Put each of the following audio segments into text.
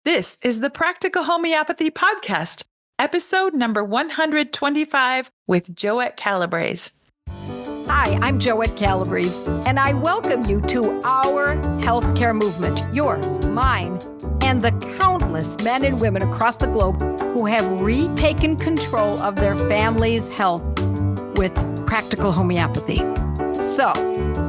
This is the Practical Homeopathy Podcast, episode number 125 with Joette Calabrese. Hi, I'm Joette Calabrese, and I welcome you to our healthcare movement, yours, mine, and the countless men and women across the globe who have retaken control of their family's health with practical homeopathy. So,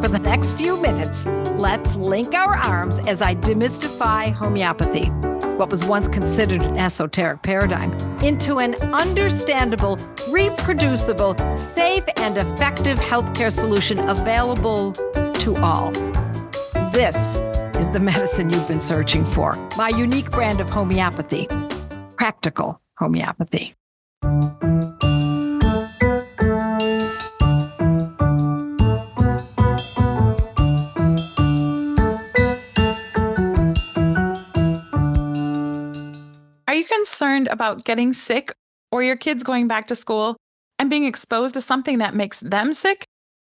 for the next few minutes, let's link our arms as I demystify homeopathy, what was once considered an esoteric paradigm, into an understandable, reproducible, safe, and effective healthcare solution available to all. This is the medicine you've been searching for, my unique brand of homeopathy, practical homeopathy. Are you concerned about getting sick or your kids going back to school and being exposed to something that makes them sick?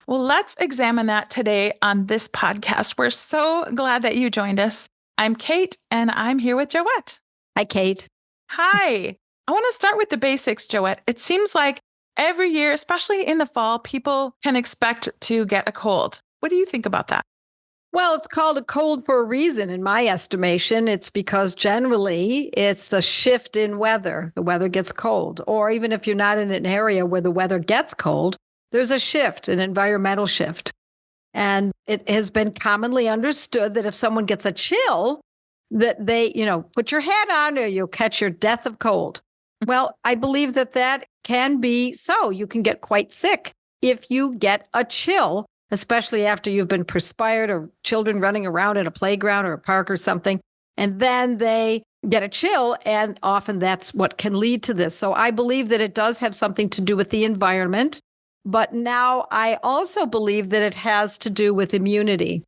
Well, let's examine that today on this podcast. We're so glad that you joined us. I'm Kate, and I'm here with Joette. Hi, Kate. Hi. I want to start with the basics, Joette. It seems like every year, especially in the fall, people can expect to get a cold. What do you think about that? Well, it's called a cold for a reason, in my estimation. It's because generally it's the shift in weather. The weather gets cold. Or even if you're not in an area where the weather gets cold, there's a shift, an environmental shift. And it has been commonly understood that if someone gets a chill, that they, put your hat on or you'll catch your death of cold. Well, I believe that can be so. You can get quite sick if you get a chill, especially after you've been perspired or children running around at a playground or a park or something. And then they get a chill, and often that's what can lead to this. So I believe that it does have something to do with the environment. But now I also believe that it has to do with immunity.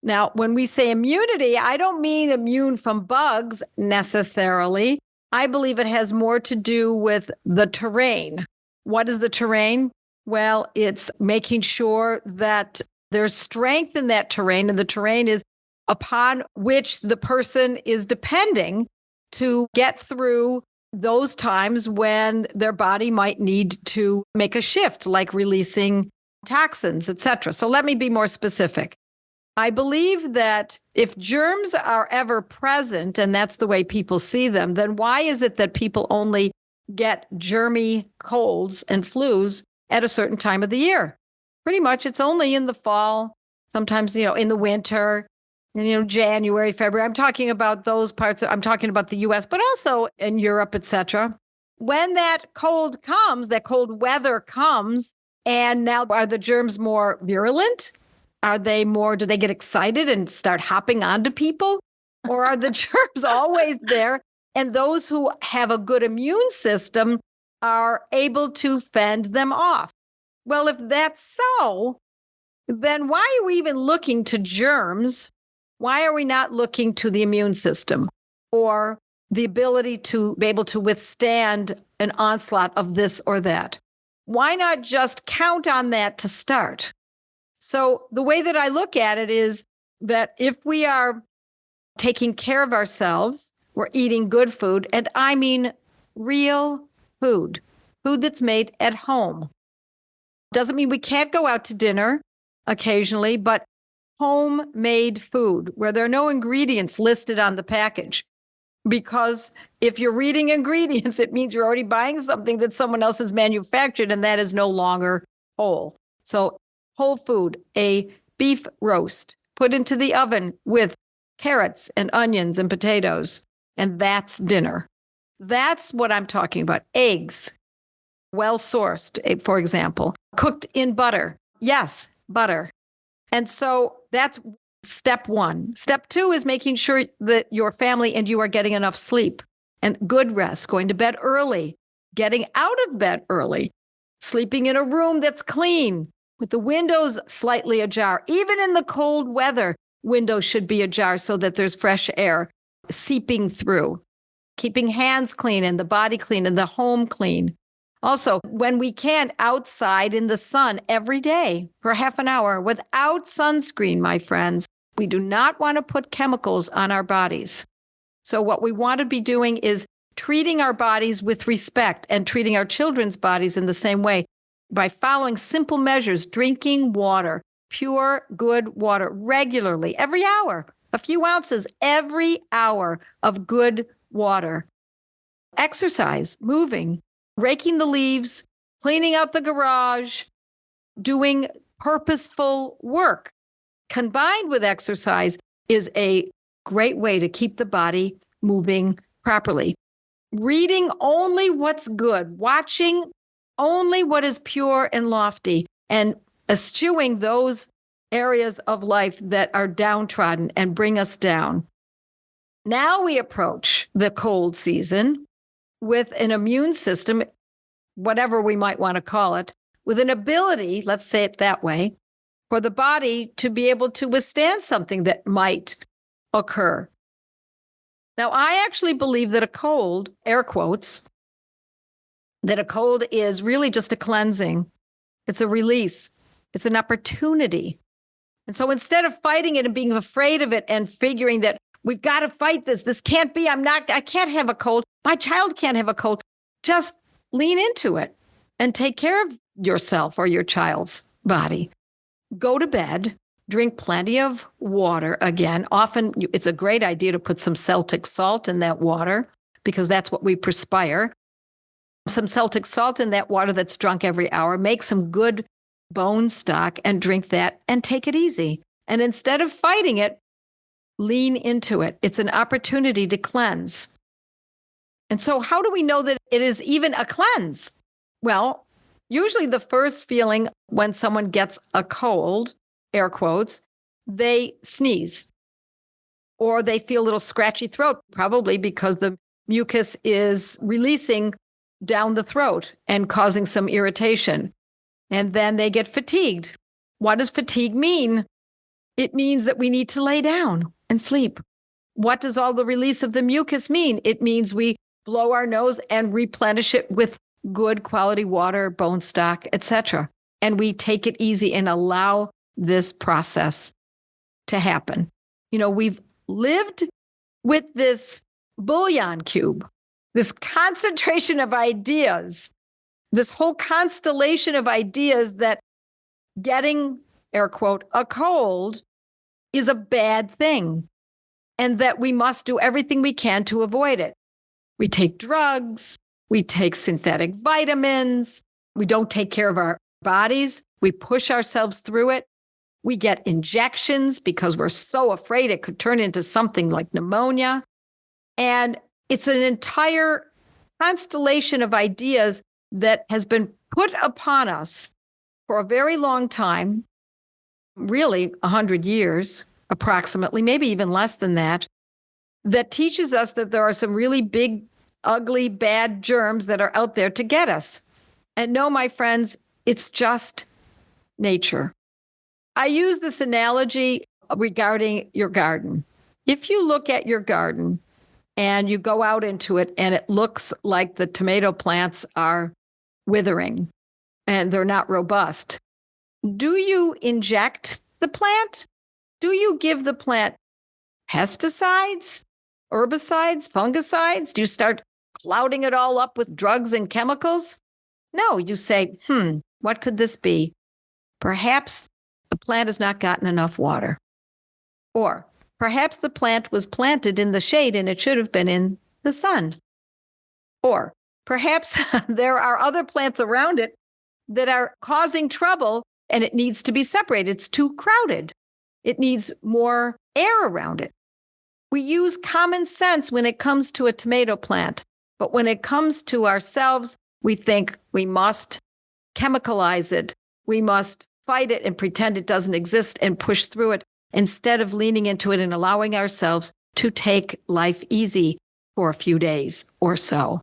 Now, when we say immunity, I don't mean immune from bugs necessarily. I believe it has more to do with the terrain. What is the terrain? Well, it's making sure that there's strength in that terrain, and the terrain is upon which the person is depending to get through those times when their body might need to make a shift, like releasing toxins, etc. So let me be more specific. I believe that if germs are ever present, and that's the way people see them, then why is it that people only get germy colds and flus at a certain time of the year? Pretty much it's only in the fall, sometimes, in the winter, January, February. I'm talking about those parts. I'm talking about the US, but also in Europe, etc. When that cold comes, that cold weather comes, and now are the germs more virulent? Do they get excited and start hopping onto people? Or are the germs always there? And those who have a good immune system are able to fend them off. Well, if that's so, then why are we even looking to germs? Why are we not looking to the immune system or the ability to be able to withstand an onslaught of this or that? Why not just count on that to start? So the way that I look at it is that if we are taking care of ourselves, we're eating good food, and I mean real food that's made at home. Doesn't mean we can't go out to dinner occasionally, but homemade food where there are no ingredients listed on the package. Because if you're reading ingredients, it means you're already buying something that someone else has manufactured, and that is no longer whole. So whole food, a beef roast put into the oven with carrots and onions and potatoes, and that's dinner. That's what I'm talking about. Eggs, well-sourced, for example, cooked in butter. Yes, butter. And so that's step one. Step two is making sure that your family and you are getting enough sleep and good rest, going to bed early, getting out of bed early, sleeping in a room that's clean with the windows slightly ajar. Even in the cold weather, windows should be ajar so that there's fresh air seeping through. Keeping hands clean and the body clean and the home clean. Also, when we can, outside in the sun every day for half an hour without sunscreen, my friends. We do not want to put chemicals on our bodies. So what we want to be doing is treating our bodies with respect and treating our children's bodies in the same way by following simple measures, drinking water, pure, good water regularly, every hour, a few ounces every hour of good water. Exercise, moving, raking the leaves, cleaning out the garage, doing purposeful work. Combined with exercise is a great way to keep the body moving properly. Reading only what's good, watching only what is pure and lofty, and eschewing those areas of life that are downtrodden and bring us down. Now we approach the cold season with an immune system, whatever we might want to call it, with an ability, let's say it that way, for the body to be able to withstand something that might occur. Now, I actually believe that a cold, air quotes, that a cold is really just a cleansing. It's a release. It's an opportunity. And so instead of fighting it and being afraid of it and figuring that we've got to fight this can't be, I can't have a cold. My child can't have a cold. Just lean into it and take care of yourself or your child's body. Go to bed, drink plenty of water. Again, often it's a great idea to put some Celtic salt in that water because that's what we perspire. Some Celtic salt in that water that's drunk every hour. Make some good bone stock and drink that and take it easy. And instead of fighting it, lean into it. It's an opportunity to cleanse. And so how do we know that it is even a cleanse? Well, usually the first feeling when someone gets a cold, air quotes, they sneeze or they feel a little scratchy throat, probably because the mucus is releasing down the throat and causing some irritation. And then they get fatigued. What does fatigue mean? It means that we need to lay down and sleep. What does all the release of the mucus mean? It means we blow our nose and replenish it with good quality water, bone stock, etc. And we take it easy and allow this process to happen. You know, we've lived with this bouillon cube, this concentration of ideas, this whole constellation of ideas that getting, air quote, a cold is a bad thing and that we must do everything we can to avoid it. We take drugs, we take synthetic vitamins, we don't take care of our bodies, we push ourselves through it. We get injections because we're so afraid it could turn into something like pneumonia. And it's an entire constellation of ideas that has been put upon us for a very long time, really 100 years, approximately, maybe even less than that, that teaches us that there are some really big, ugly, bad germs that are out there to get us. And no, my friends, it's just nature. I use this analogy regarding your garden. If you look at your garden and you go out into it and it looks like the tomato plants are withering and they're not robust, do you inject the plant? Do you give the plant pesticides, herbicides, fungicides? Do you start clouding it all up with drugs and chemicals? No, you say, what could this be? Perhaps the plant has not gotten enough water. Or perhaps the plant was planted in the shade and it should have been in the sun. Or perhaps there are other plants around it that are causing trouble and it needs to be separated. It's too crowded. It needs more air around it. We use common sense when it comes to a tomato plant, but when it comes to ourselves, we think we must chemicalize it. We must fight it and pretend it doesn't exist and push through it instead of leaning into it and allowing ourselves to take life easy for a few days or so.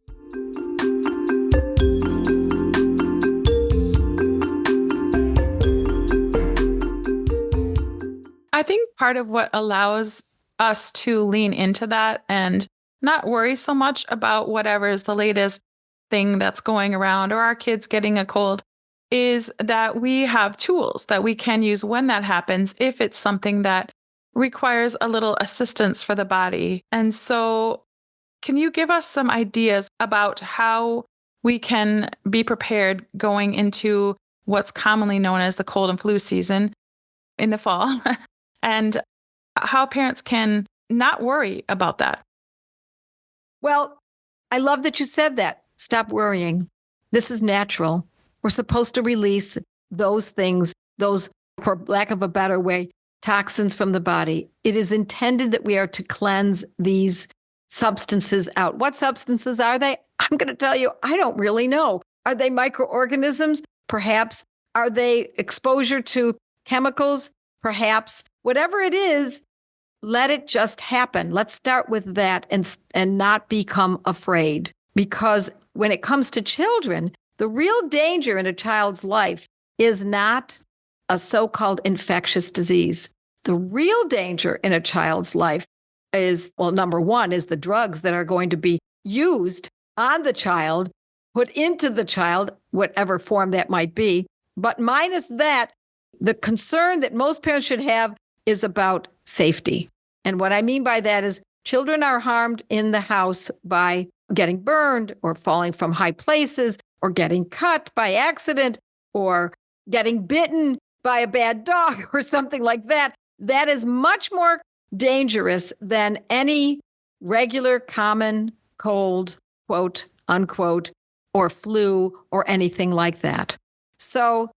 I think part of what allows us to lean into that and not worry so much about whatever is the latest thing that's going around or our kids getting a cold is that we have tools that we can use when that happens if it's something that requires a little assistance for the body. And so, can you give us some ideas about how we can be prepared going into what's commonly known as the cold and flu season in the fall, and how parents can not worry about that? Well, I love that you said that. Stop worrying. This is natural. We're supposed to release those things, those, for lack of a better way, toxins from the body. It is intended that we are to cleanse these substances out. What substances are they? I'm going to tell you, I don't really know. Are they microorganisms? Perhaps. Are they exposure to chemicals? Perhaps. Whatever it is, let it just happen. Let's start with that and not become afraid. Because when it comes to children, the real danger in a child's life is not a so-called infectious disease. The real danger in a child's life is, well, number one, is the drugs that are going to be used on the child, put into the child, whatever form that might be. But minus that, the concern that most parents should have is about safety. And what I mean by that is children are harmed in the house by getting burned or falling from high places or getting cut by accident or getting bitten by a bad dog or something like that. That is much more dangerous than any regular common cold, quote, unquote, or flu or anything like that. So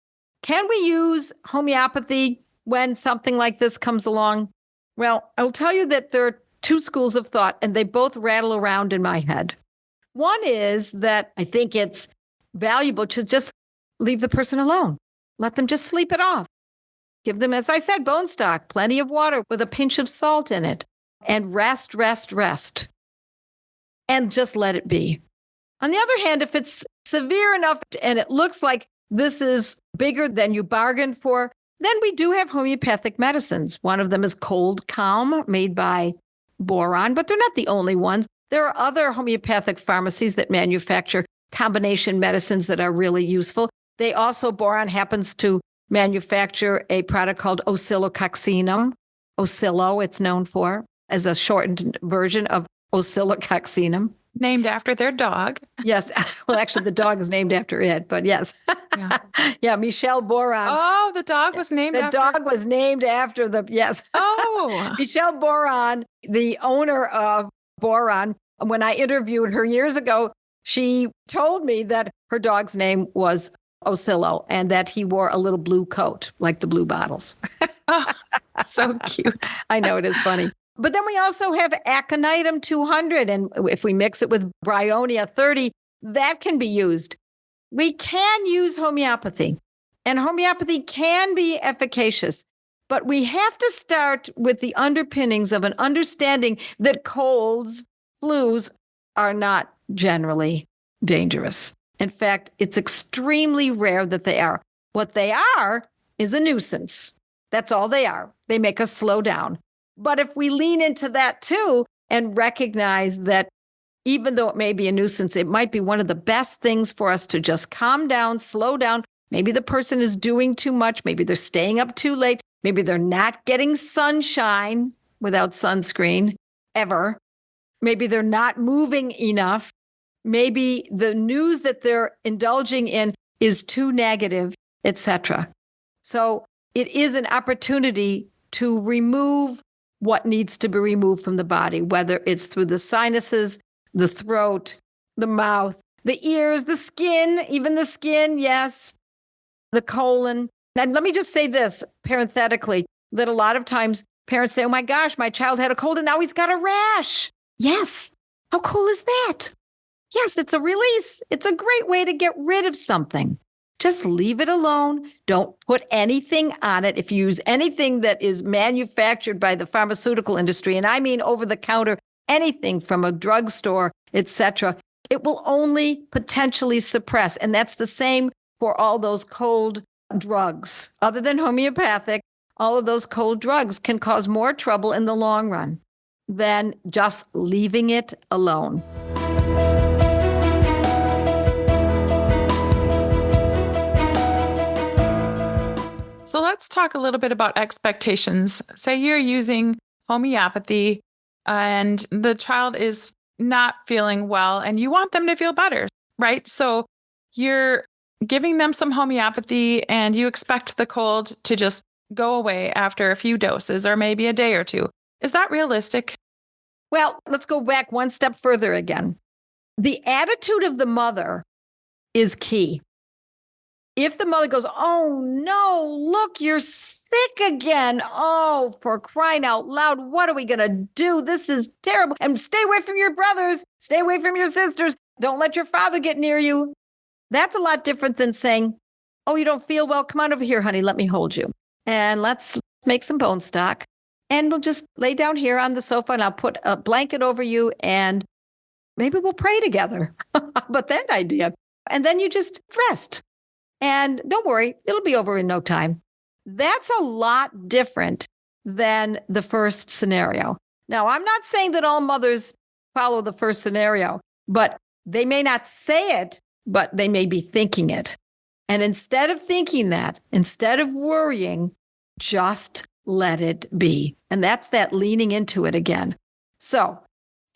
can we use homeopathy when something like this comes along? Well, I'll tell you that there are two schools of thought, and they both rattle around in my head. One is that I think it's valuable to just leave the person alone. Let them just sleep it off. Give them, as I said, bone stock, plenty of water with a pinch of salt in it, and rest. And just let it be. On the other hand, if it's severe enough and it looks like this is bigger than you bargained for, then we do have homeopathic medicines. One of them is Cold Calm, made by Boron, but they're not the only ones. There are other homeopathic pharmacies that manufacture combination medicines that are really useful. They also, Boron happens to manufacture a product called oscillococcinum. Oscillo, it's known for, as a shortened version of oscillococcinum. Named after their dog. Yes. Well, actually, the dog is named after it, but yes. Yeah, yeah, Michel Boron. Oh, the dog was named after... The dog was named after the, yes. Oh. Michel Boron, the owner of Boron, when I interviewed her years ago, she told me that her dog's name was Oscillo and that he wore a little blue coat, like the blue bottles. Oh, so cute. I know, it is funny. But then we also have Aconitum 200, and if we mix it with Bryonia 30, that can be used. We can use homeopathy, and homeopathy can be efficacious, but we have to start with the underpinnings of an understanding that colds, flus are not generally dangerous. In fact, it's extremely rare that they are. What they are is a nuisance. That's all they are. They make us slow down. But if we lean into that too and recognize that even though it may be a nuisance, it might be one of the best things for us to just calm down, slow down. Maybe the person is doing too much. Maybe they're staying up too late. Maybe they're not getting sunshine without sunscreen ever. Maybe they're not moving enough. Maybe the news that they're indulging in is too negative, etc. So it is an opportunity to remove what needs to be removed from the body, whether it's through the sinuses, the throat, the mouth, the ears, the skin, even the skin, yes, the colon. And let me just say this parenthetically, that a lot of times parents say, oh my gosh, my child had a cold and now he's got a rash. Yes. How cool is that? Yes, it's a release. It's a great way to get rid of something. Just leave it alone. Don't put anything on it. If you use anything that is manufactured by the pharmaceutical industry, and I mean over the counter, anything from a drugstore, etc., it will only potentially suppress. And that's the same for all those cold drugs. Other than homeopathic, all of those cold drugs can cause more trouble in the long run than just leaving it alone. So let's talk a little bit about expectations. Say you're using homeopathy and the child is not feeling well and you want them to feel better, right? So you're giving them some homeopathy and you expect the cold to just go away after a few doses or maybe a day or two. Is that realistic? Well, let's go back one step further again. The attitude of the mother is key. If the mother goes, oh no, look, you're sick again. Oh, for crying out loud, what are we going to do? This is terrible. And stay away from your brothers. Stay away from your sisters. Don't let your father get near you. That's a lot different than saying, oh, you don't feel well? Come on over here, honey. Let me hold you. And let's make some bone stock. And we'll just lay down here on the sofa and I'll put a blanket over you and maybe we'll pray together. But that idea. And then you just rest. And don't worry, it'll be over in no time. That's a lot different than the first scenario. Now, I'm not saying that all mothers follow the first scenario, but they may not say it, but they may be thinking it. And instead of thinking that, instead of worrying, just let it be. And that's that leaning into it again. So,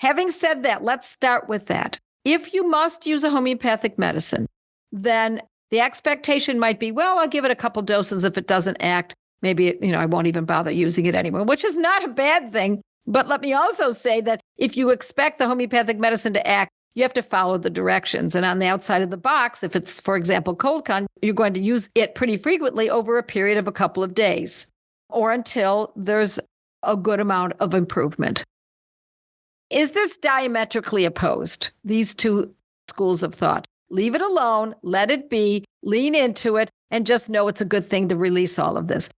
having said that, let's start with that. If you must use a homeopathic medicine, then the expectation might be, well, I'll give it a couple doses. If it doesn't act, maybe, I won't even bother using it anymore, which is not a bad thing. But let me also say that if you expect the homeopathic medicine to act, you have to follow the directions. And on the outside of the box, if it's, for example, cold con, you're going to use it pretty frequently over a period of a couple of days or until there's a good amount of improvement. Is this diametrically opposed, these two schools of thought? Leave it alone, let it be, lean into it, and just know it's a good thing to release all of this.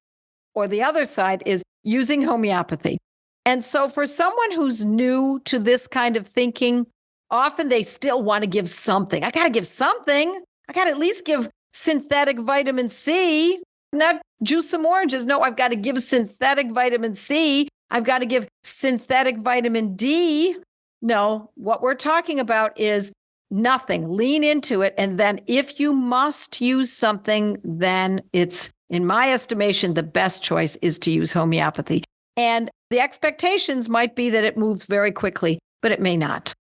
Or the other side is using homeopathy. And so for someone who's new to this kind of thinking, often they still want to give something. I got to give something. I got to at least give synthetic vitamin C, not juice some oranges. No, I've got to give synthetic vitamin C. I've got to give synthetic vitamin D. No, what we're talking about is nothing. Lean into it. And then if you must use something, then it's, in my estimation, the best choice is to use homeopathy. And the expectations might be that it moves very quickly, but it may not.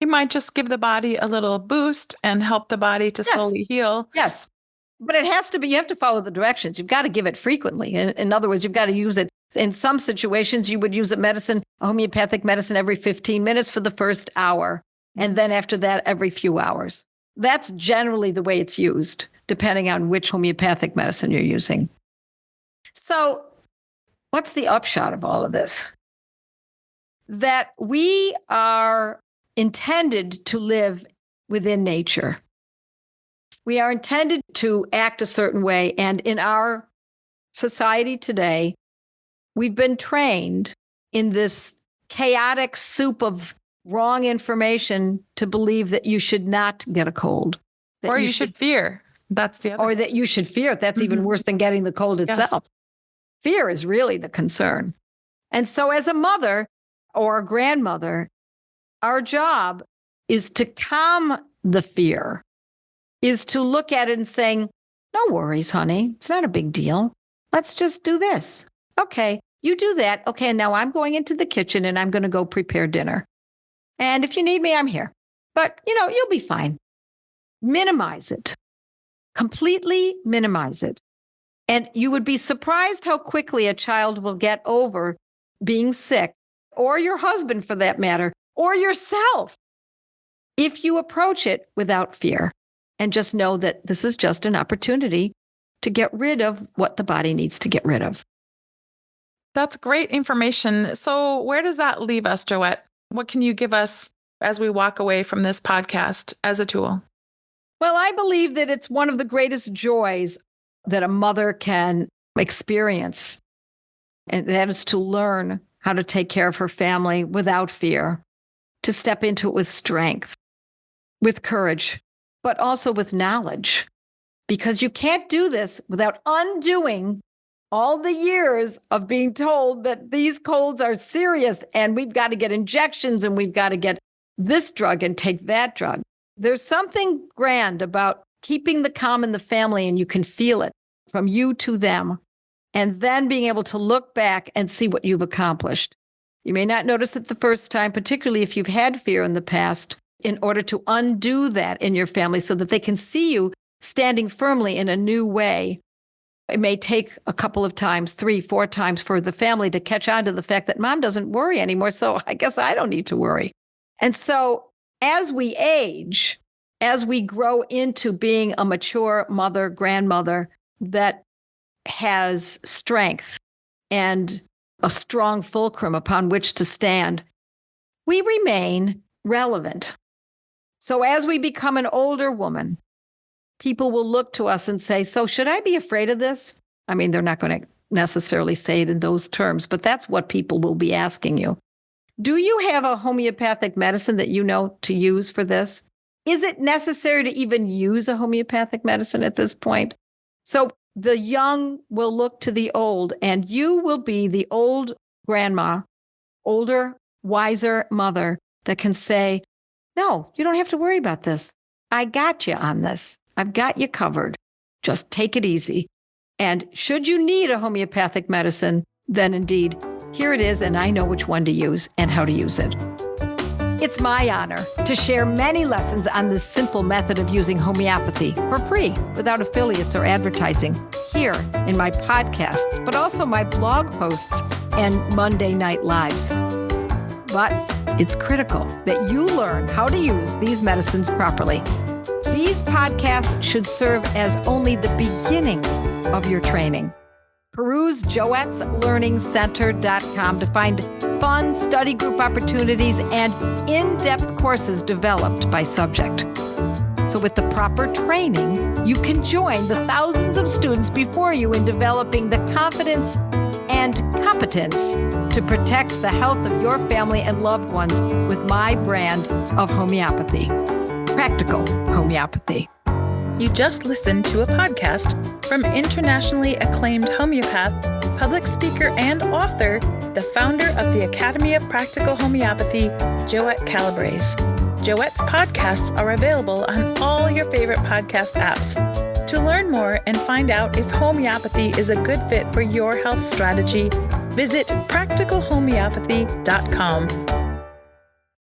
You might just give the body a little boost and help the body to slowly heal. Yes. But it has to be, you have to follow the directions. You've got to give it frequently. In other words, you've got to use it. In some situations, you would use a homeopathic medicine every 15 minutes for the first hour. And then after that, every few hours. That's generally the way it's used, depending on which homeopathic medicine you're using. So what's the upshot of all of this? That we are intended to live within nature. We are intended to act a certain way. And in our society today, we've been trained in this chaotic soup of wrong information to believe that you should not get a cold. Or you should fear. That's the other. Or that you should fear. That's even worse than getting the cold itself. Yes. Fear is really the concern. And so as a mother or a grandmother, our job is to calm the fear, is to look at it and saying, no worries, honey. It's not a big deal. Let's just do this. Okay, you do that. Okay, and now I'm going into the kitchen and I'm going to go prepare dinner. And if you need me, I'm here. But, you'll be fine. Minimize it. Completely minimize it. And you would be surprised how quickly a child will get over being sick, or your husband for that matter, or yourself, if you approach it without fear and just know that this is just an opportunity to get rid of what the body needs to get rid of. That's great information. So where does that leave us, Joette? What can you give us as we walk away from this podcast as a tool? Well, I believe that it's one of the greatest joys that a mother can experience, and that is to learn how to take care of her family without fear, to step into it with strength, with courage, but also with knowledge, because you can't do this without undoing all the years of being told that these colds are serious and we've got to get injections and we've got to get this drug and take that drug. There's something grand about keeping the calm in the family, and you can feel it. from you to them, and then being able to look back and see what you've accomplished. You may not notice it the first time, particularly if you've had fear in the past, in order to undo that in your family so that they can see you standing firmly in a new way. It may take a couple of times, 3, 4 times for the family to catch on to the fact that mom doesn't worry anymore, so I guess I don't need to worry. And so as we age, as we grow into being a mature mother, grandmother that has strength and a strong fulcrum upon which to stand, we remain relevant. So as we become an older woman, people will look to us and say, so should I be afraid of this? I mean, they're not going to necessarily say it in those terms, but that's what people will be asking you. Do you have a homeopathic medicine that you know to use for this? Is it necessary to even use a homeopathic medicine at this point? So the young will look to the old, and you will be the old grandma, older, wiser mother that can say, no, you don't have to worry about this. I got you on this. I've got you covered. Just take it easy. And should you need a homeopathic medicine, then indeed, here it is, and I know which one to use and how to use it. It's my honor to share many lessons on this simple method of using homeopathy for free, without affiliates or advertising, here in my podcasts, but also my blog posts and Monday night lives. But it's critical that you learn how to use these medicines properly. These podcasts should serve as only the beginning of your training. Peruse joetteslearningcenter.com to find fun study group opportunities and in-depth courses developed by subject. So with the proper training, you can join the thousands of students before you in developing the confidence and competence to protect the health of your family and loved ones with my brand of homeopathy, Practical Homeopathy. You just listened to a podcast from internationally acclaimed homeopath, public speaker, and author, the founder of the Academy of Practical Homeopathy, Joette Calabrese. Joette's podcasts are available on all your favorite podcast apps. To learn more and find out if homeopathy is a good fit for your health strategy, visit practicalhomeopathy.com.